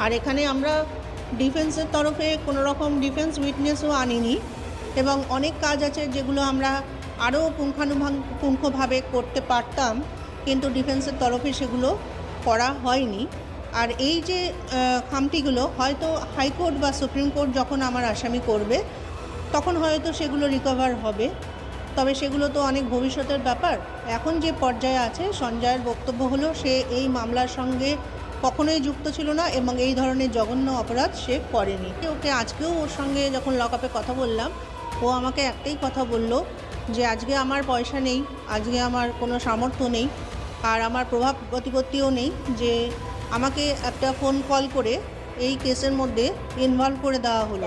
আর এখানে আমরা ডিফেন্সের তরফে কোনো রকম ডিফেন্স উইটনেসও আনিনি, এবং অনেক কাজ আছে যেগুলো আমরা আরও পুঙ্খানুপুঙ্খভাবে করতে পারতাম, কিন্তু ডিফেন্সের তরফে সেগুলো করা হয়নি। আর এই যে খামতিগুলো হয়তো হাইকোর্ট বা সুপ্রিম কোর্ট যখন আমার আসামি করবে তখন হয়তো সেগুলো রিকভার হবে, তবে সেগুলো তো অনেক ভবিষ্যতের ব্যাপার। এখন যে পর্যায়ে আছে, সঞ্জয়ের বক্তব্য হলো সে এই মামলার সঙ্গে কখনোই যুক্ত ছিল না এবং এই ধরনের জঘন্য অপরাধ সে করেনি। ওকে আজকেও ওর সঙ্গে যখন লকআপে কথা বললাম, ও আমাকে একটাই কথা বলল যে আজকে আমার পয়সা নেই, আজকে আমার কোনো সামর্থ্য নেই, আর আমার প্রভাব প্রতিপত্তিও নেই যে আমাকে একটা ফোন কল করে এই কেসের মধ্যে ইনভলভ করে দেওয়া হলো।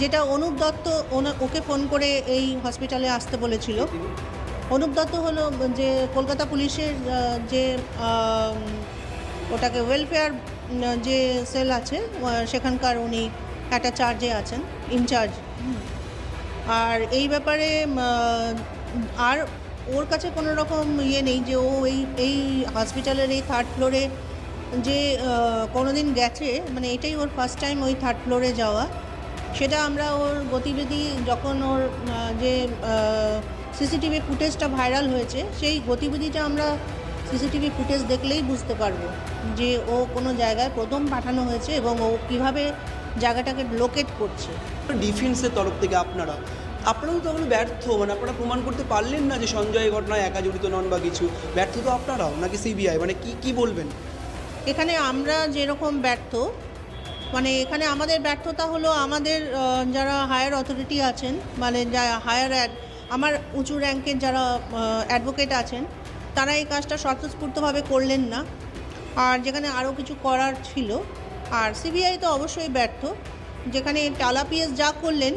যেটা অনুপ দত্ত ওকে ফোন করে এই হসপিটালে আসতে বলেছিল। অনুপ দত্ত হলো যে কলকাতা পুলিশের যে ওটাকে ওয়েলফেয়ার যে সেল আছে সেখানকার উনি একটা চার্জে আছেন, ইনচার্জ। আর এই ব্যাপারে আর ওর কাছে কোনো রকম নেই যে ও এই হসপিটালের এই 3rd ফ্লোরে যে কোনো দিন গেছে, মানে এটাই ওর ফার্স্ট টাইম ওই 3rd ফ্লোরে যাওয়া। সেটা আমরা ওর গতিবিধি যখন ওর যে সিসিটিভি ফুটেজটা ভাইরাল হয়েছে, সেই গতিবিধিটা আমরা সিসিটিভি ফুটেজ দেখলেই বুঝতে পারবো যে ও কোনো জায়গায় প্রথম পাঠানো হয়েছে এবং ও কীভাবে জায়গাটাকে লোকেট করছে। ডিফেন্সের তরফ থেকে আপনারা তো তখন ব্যর্থ, মানে আপনারা প্রমাণ করতে পারলেন না যে সঞ্জয় এই ঘটনায় একা জড়িত নন বা কিছু, ব্যর্থ তো আপনারাও নাকি সিবিআই, মানে কি বলবেন? এখানে আমরা যেরকম ব্যর্থ, মানে এখানে আমাদের ব্যর্থতা হলো আমাদের যারা হায়ার অথরিটি আছেন, মানে আমার উঁচু র্যাঙ্কের যারা অ্যাডভোকেট আছেন, তারা এই কাজটা স্বতঃস্ফূর্তভাবে করলেন না, আর যেখানে আরও কিছু করার ছিল। আর সিবিআই তো অবশ্যই ব্যর্থ, যেখানে টালা পিএস যা করলেন